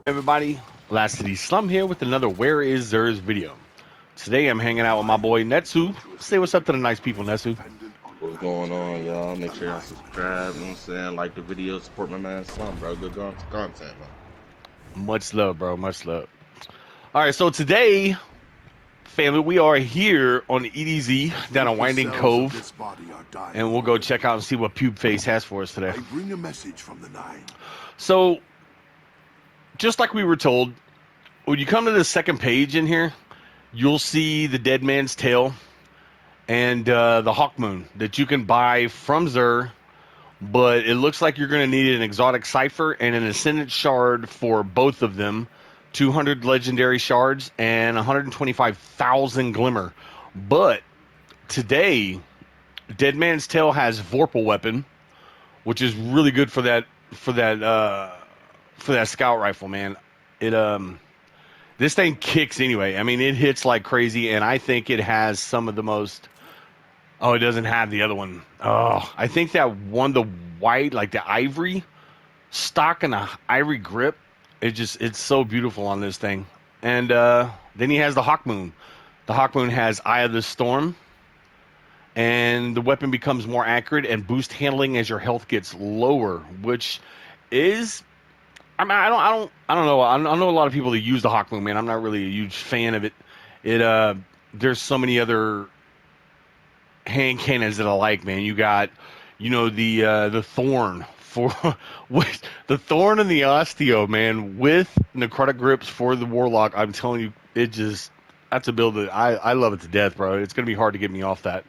Everybody, Last City Slum here with another Where Is Zer's video. Today I'm hanging out with my boy Netsu. Say what's up to the nice people, Netsu. What's going on, y'all? Make sure y'all subscribe, you know what I'm saying? Like the video, support my man Slum, bro. Good content, man. Much love, bro. Much love. Alright, so today, family, we are here on EDZ down a Winding Cove. And we'll go check out and see what Pube Face has for us today. I bring a message from the Nine. So, just like we were told, when you come to the second page in here, you'll see the Dead Man's Tail and the Hawkmoon that you can buy from Zer, but it looks like you're going to need an exotic cipher and an Ascendant shard for both of them, 200 legendary shards and 125,000 glimmer. But today, Dead Man's Tail has Vorpal weapon, which is really good for that scout rifle, man. This thing kicks anyway. I mean, it hits like crazy, and I think it has some of the most. Oh, it doesn't have the other one. Oh, I think that one, the white, like the ivory stock and the ivory grip, it's so beautiful on this thing. And then he has the Hawkmoon. The Hawkmoon has Eye of the Storm, and the weapon becomes more accurate and boost handling as your health gets lower, which is. I mean, I don't know. I know a lot of people that use the Hawkmoon, man. I'm not really a huge fan of it. There's so many other hand cannons that I like, man. You got, the Thorn with the Thorn and the Osteo, man, with necrotic grips for the Warlock. I'm telling you, that's a build that I love it to death, bro. It's gonna be hard to get me off that.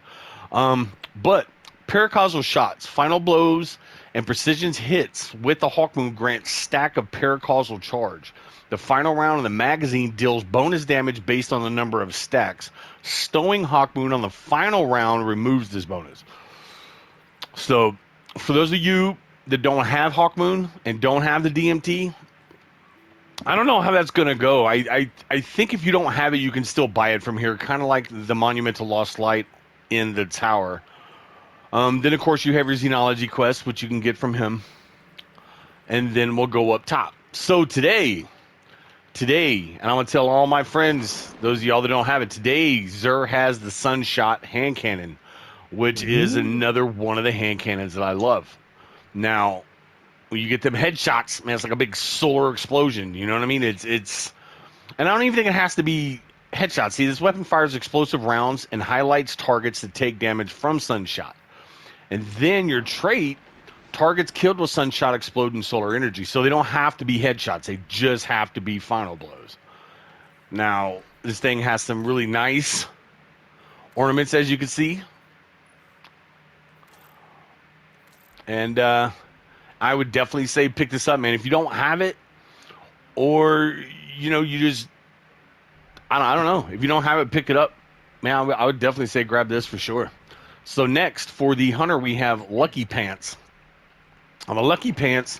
But paracausal shots, final blows, and precision hits with the Hawkmoon grant stack of paracausal charge. The final round of the magazine deals bonus damage based on the number of stacks. Stowing Hawkmoon on the final round removes this bonus. So, for those of you that don't have Hawkmoon and don't have the DMT, I don't know how that's going to go. I think if you don't have it, you can still buy it from here, kind of like the Monumental Lost Light in the tower. Then, of course, you have your Xenology quest, which you can get from him. And then we'll go up top. So today, and I'm going to tell all my friends, those of y'all that don't have it, today, Zer has the Sunshot hand cannon, which is another one of the hand cannons that I love. Now, when you get them headshots, man, it's like a big solar explosion. You know what I mean? And I don't even think it has to be headshots. See, this weapon fires explosive rounds and highlights targets that take damage from Sunshot. And then your trait, targets killed with Sunshot explode in solar energy. So they don't have to be headshots. They just have to be final blows. Now, this thing has some really nice ornaments, as you can see. And I would definitely say pick this up, man. If you don't have it, or, you just, I don't know. If you don't have it, pick it up. Man, I would definitely say grab this for sure. So next, for the Hunter, we have Lucky Pants. On the Lucky Pants,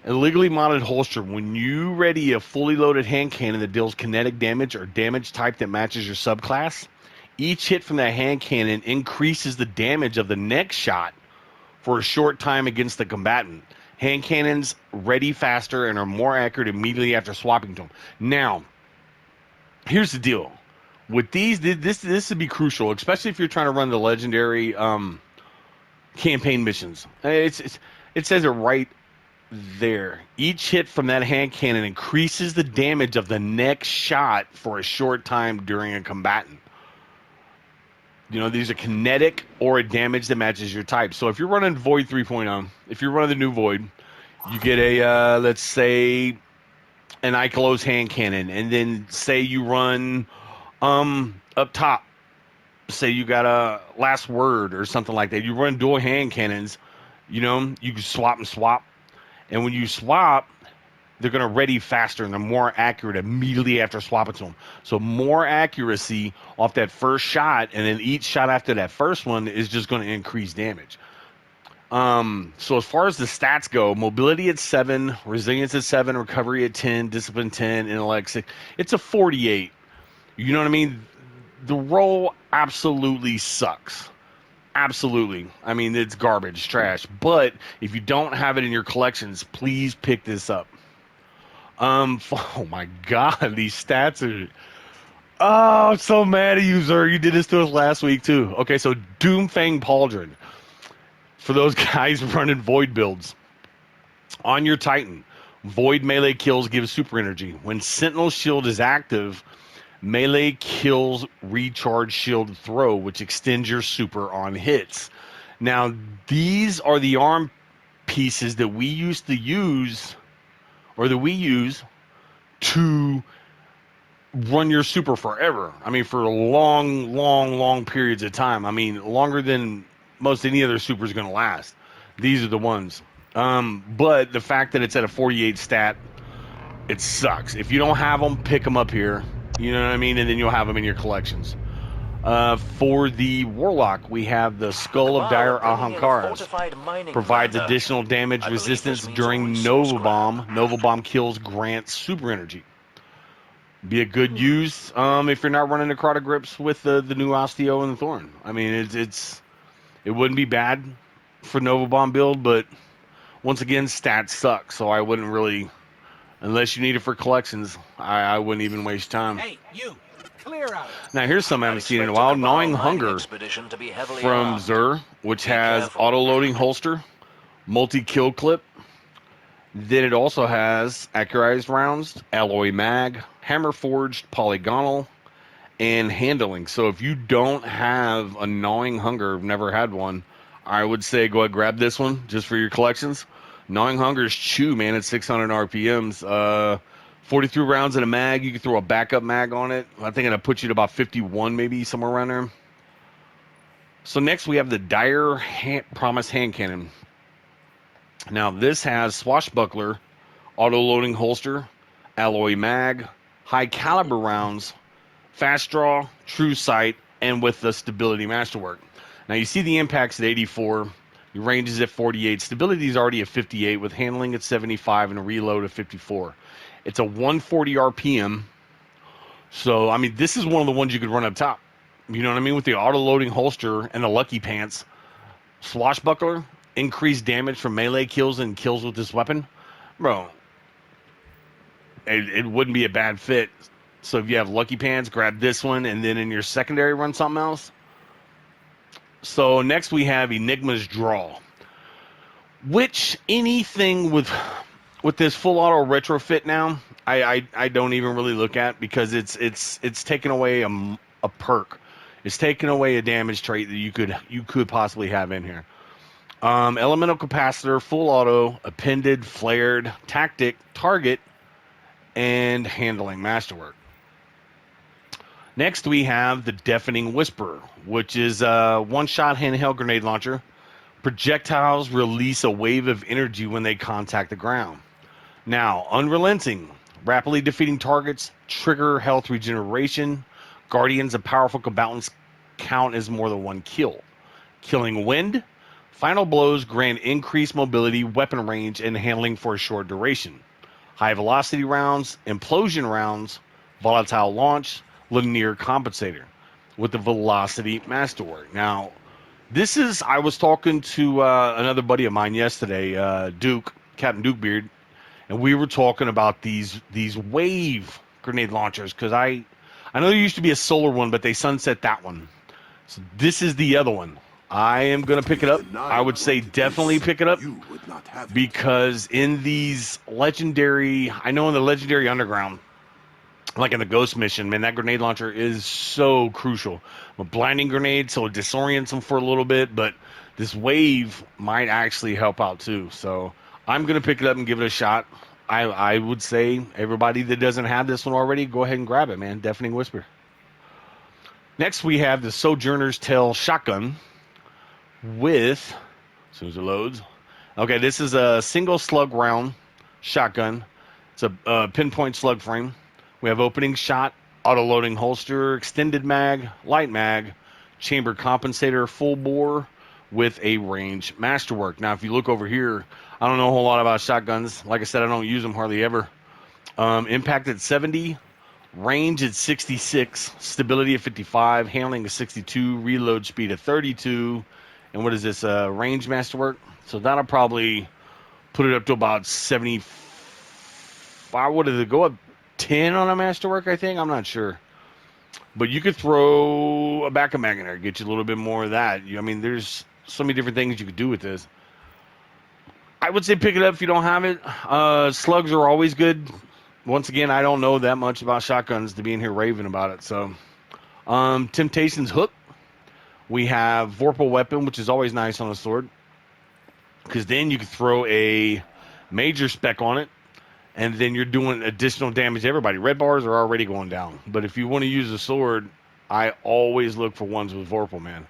a legally modded holster. When you ready a fully loaded hand cannon that deals kinetic damage or damage type that matches your subclass, each hit from that hand cannon increases the damage of the next shot for a short time against the combatant. Hand cannons ready faster and are more accurate immediately after swapping to them. Now, here's the deal. With these, this would be crucial, especially if you're trying to run the legendary campaign missions. It says it right there. Each hit from that hand cannon increases the damage of the next shot for a short time during a combatant. These are kinetic or a damage that matches your type. So if you're running Void 3.0, if you're running the new Void, you get a, let's say, an Ikelos hand cannon. And then say you run up top, say you got a Last Word or something like that. You run dual hand cannons, you can swap and swap. And when you swap, they're going to ready faster and they're more accurate immediately after swapping to them. So more accuracy off that first shot, and then each shot after that first one is just going to increase damage. So as far as the stats go, mobility at 7, resilience at 7, recovery at 10, discipline 10, intellect 6. It's a 48. You know what I mean? The roll absolutely sucks. Absolutely. I mean, it's garbage, trash. But if you don't have it in your collections, please pick this up. Oh my God, these stats are. Oh, I'm so mad at you, Zer. You did this to us last week too. Okay, so Doomfang Pauldron. For those guys running Void builds, on your Titan, Void melee kills give super energy. When Sentinel Shield is active, melee kills recharge shield throw, which extends your super on hits. Now, these are the arm pieces that we used to use, or that we use to run your super forever. I mean, for long periods of time. I mean, longer than most any other super is going to last. These are the ones. But the fact that it's at a 48 stat, it sucks. If you don't have them, pick them up here. You know what I mean? And then you'll have them in your collections. For the Warlock, we have the Skull of Dire Ahamkaras. Provides additional damage resistance during Nova Bomb. Nova Bomb kills grants super energy. Be a good use if you're not running Necrotic Grips with the new Osteo and the Thorn. I mean, it wouldn't be bad for Nova Bomb build, but once again, stats suck, so I wouldn't really, unless you need it for collections, I wouldn't even waste time. Hey, you! Clear out! Now, here's something I haven't seen in a while. Gnawing Hunger from Zur, which has auto-loading holster, multi-kill clip. Then it also has accurized rounds, alloy mag, hammer forged, polygonal, and handling. So if you don't have a Gnawing Hunger, never had one, I would say go ahead and grab this one just for your collections. Gnawing Hunger is chew, man. It's 600 RPMs. 43 rounds in a mag. You can throw a backup mag on it. I think it'll put you to about 51, maybe somewhere around there. So next we have the Dire Promise Hand Cannon. Now this has swashbuckler, auto-loading holster, alloy mag, high caliber rounds, fast draw, true sight, and with the stability masterwork. Now you see the impacts at 84, your range is at 48, stability is already at 58 with handling at 75 and a reload at 54. It's a 140 RPM, so I mean this is one of the ones you could run up top. You know what I mean? With the auto-loading holster and the Lucky Pants. Swashbuckler, increased damage from melee kills and kills with this weapon. Bro, it wouldn't be a bad fit. So if you have Lucky Pants, grab this one, and then in your secondary run something else. So next we have Enigmas Draw, which anything with this full auto retrofit now, I don't even really look at, because it's taken away a perk. It's taken away a damage trait that you could possibly have in here. Elemental capacitor, full auto, appended, flared, tactic, target, and handling masterwork. Next we have the Deafening Whisper, which is a one-shot handheld grenade launcher. Projectiles release a wave of energy when they contact the ground. Now, Unrelenting, rapidly defeating targets, trigger health regeneration. Guardians of powerful combatants count as more than one kill. Killing Wind, final blows grant increased mobility, weapon range, and handling for a short duration. High velocity rounds, implosion rounds, volatile launch, linear compensator with the velocity masterwork. Now, this is, I was talking to another buddy of mine yesterday, Captain Dukebeard, and we were talking about these wave grenade launchers, because I know there used to be a solar one, but they sunset that one. So this is the other one. I am going to pick it up. I would say definitely pick it up, because in these legendary, I know in the legendary underground, like in the Ghost mission, man, that grenade launcher is so crucial. A blinding grenade, so it disorients them for a little bit, but this wave might actually help out too. So I'm going to pick it up and give it a shot. I would say everybody that doesn't have this one already, go ahead and grab it, man. Deafening Whisper. Next, we have the Sojourners Tail shotgun with, as soon as it loads. Okay, this is a single slug round shotgun. It's a pinpoint slug frame. We have opening shot, auto-loading holster, extended mag, light mag, chamber compensator, full bore with a range masterwork. Now, if you look over here, I don't know a whole lot about shotguns. Like I said, I don't use them hardly ever. Impact at 70, range at 66, stability at 55, handling at 62, reload speed at 32, and what is this, range masterwork? So that'll probably put it up to about 70, What did it go up 10 on a masterwork? I think I'm not sure, but you could throw a back of Magnar, get you a little bit more of that. I mean, there's so many different things you could do with this. I would say pick it up if you don't have it. Slugs are always good. Once again, I don't know that much about shotguns to be in here raving about it. So, Temptation's Hook. We have Vorpal Weapon, which is always nice on a sword, because then you can throw a major spec on it, and then you're doing additional damage to everybody. Red bars are already going down, but if you want to use a sword, I always look for ones with Vorpal, man.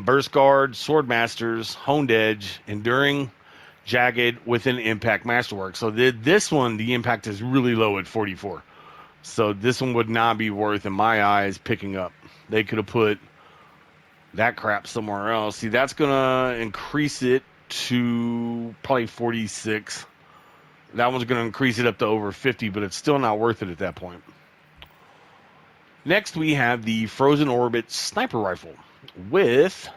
Burst Guard, Sword Masters, Honed Edge, Enduring, Jagged with an Impact Masterwork. So this one, the impact is really low at 44. So this one would not be worth, in my eyes, picking up. They could have put that crap somewhere else. See, that's going to increase it to probably 46. That one's going to increase it up to over 50, but it's still not worth it at that point. Next, we have the Frozen Orbit Sniper Rifle with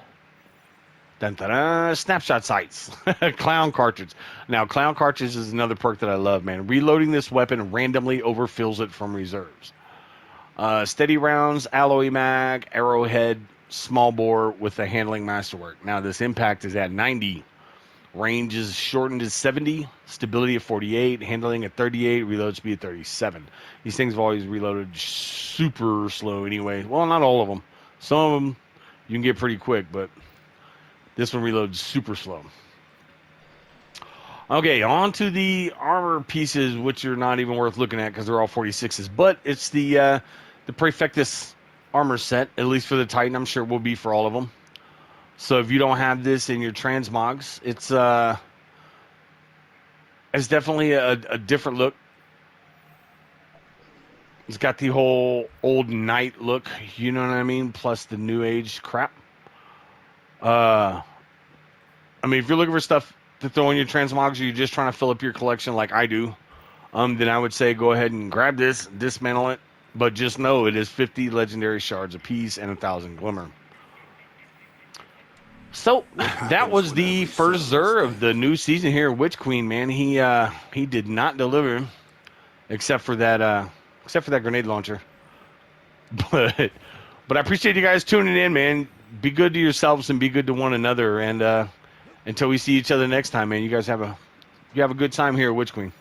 snapshot sights. Clown cartridge. Now, Clown cartridge is another perk that I love, man. Reloading this weapon randomly overfills it from reserves. Steady rounds, alloy mag, arrowhead, small bore with the handling masterwork. Now, this impact is at 90. Range is shortened to 70. Stability at 48. Handling at 38. Reload speed at 37. These things have always reloaded super slow anyway. Well, not all of them. Some of them you can get pretty quick, but this one reloads super slow. Okay, on to the armor pieces, which are not even worth looking at because they're all 46s. But it's the Prefectus armor set, at least for the Titan. I'm sure it will be for all of them. So if you don't have this in your transmogs, it's definitely a different look. It's got the whole old knight look, you know what I mean? Plus the new age crap. I mean, if you're looking for stuff to throw in your transmogs, or you're just trying to fill up your collection like I do, then I would say go ahead and grab this, dismantle it. But just know it is 50 legendary shards apiece and 1,000 glimmer. So that was the first Xur of the new season here, Witch Queen. Man, he did not deliver, except for that grenade launcher. But I appreciate you guys tuning in, man. Be good to yourselves and be good to one another. And until we see each other next time, man, you guys have a good time here, Witch Queen.